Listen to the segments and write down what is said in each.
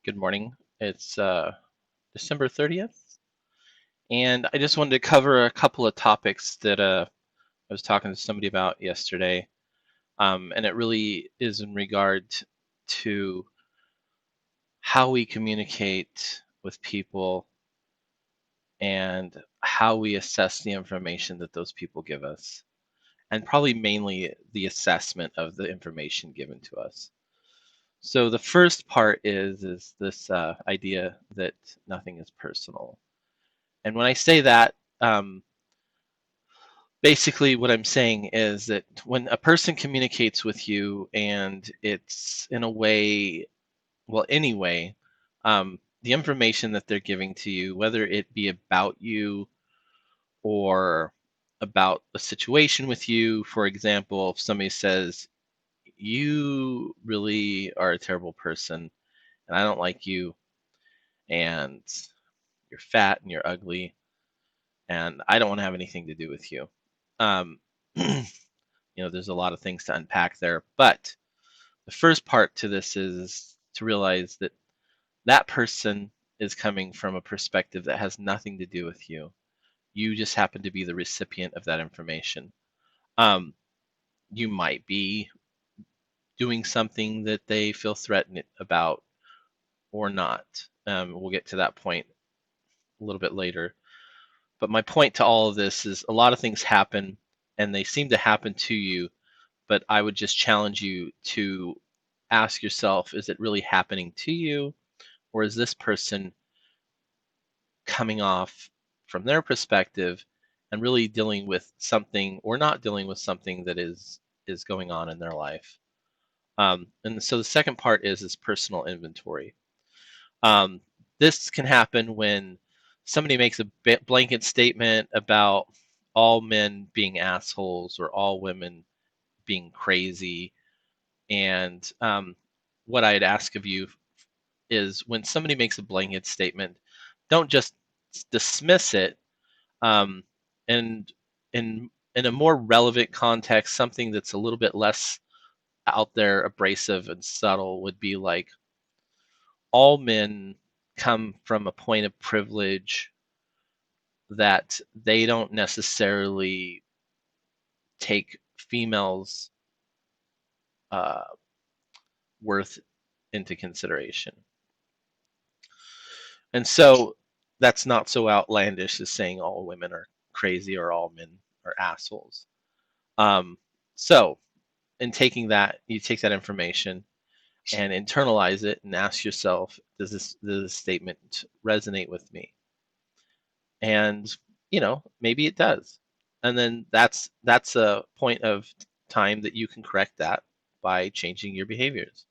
Good morning. It's December 30th, and I just wanted to cover a couple of topics that I was talking to somebody about yesterday. And it really is in regard to how we communicate with people and how we assess the information that those people give us, and probably mainly the assessment of the information given to us. So the first part is this idea that nothing is personal. And when I say that, basically what I'm saying is that when a person communicates with you and it's in a way, well, anyway, the information that they're giving to you, whether it be about you or about a situation with you, for example, if somebody says, you really are a terrible person and I don't like you and you're fat and you're ugly and I don't want to have anything to do with you. Um, there's a lot of things to unpack there, but the first part to this is to realize that that person is coming from a perspective that has nothing to do with you. You just happen to be the recipient of that information. Um, you might be doing something that they feel threatened about or not. We'll get to that point a little bit later. But my point to all of this is a lot of things happen and they seem to happen to you, but I would just challenge you to ask yourself, is it really happening to you? Or is this person coming off from their perspective and really dealing with something or not dealing with something that is going on in their life? And so the second part is personal inventory. Um, this can happen when somebody makes a blanket statement about all men being assholes or all women being crazy. And what I'd ask of you is when somebody makes a blanket statement, don't just dismiss it. Um, and in a more relevant context, something that's a little bit less out there, abrasive and subtle would be like, all men come from a point of privilege that they don't necessarily take females' uh, worth into consideration. And so that's not so outlandish as saying all women are crazy or all men are assholes. Um, so, in taking that, you take that information and internalize it and ask yourself, does this statement resonate with me? And maybe it does. And then that's a point of time that you can correct that by changing your behaviors.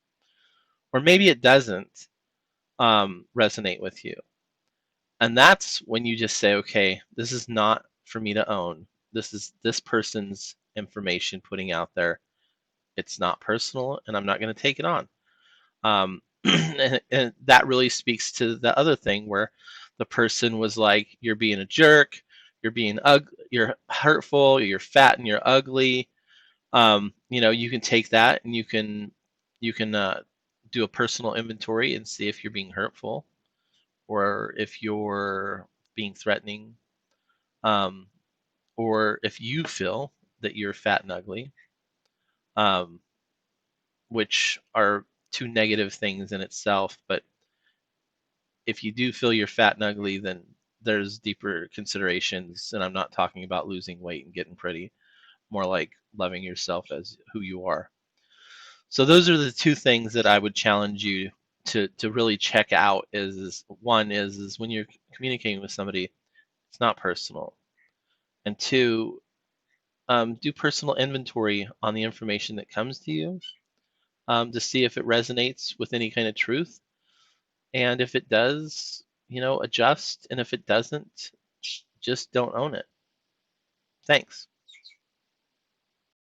Or maybe it doesn't resonate with you. And that's when you just say, okay, this is not for me to own. This is this person's information putting out there. It's not personal, and I'm not going to take it on. And that really speaks to the other thing where the person was like, "You're being a jerk. You're being you're hurtful. You're fat and you're ugly." You can take that and you can do a personal inventory and see if you're being hurtful or if you're being threatening, um, or if you feel that you're fat and ugly, um, which are two negative things in itself. But if you do feel you're fat and ugly, then there's deeper considerations. And I'm not talking about losing weight and getting pretty, more like loving yourself as who you are. So those are the two things that I would challenge you to really check out. Is one is when you're communicating with somebody, it's not personal, and two, do personal inventory on the information that comes to you, to see if it resonates with any kind of truth. And if it does, adjust. And if it doesn't, just don't own it. Thanks.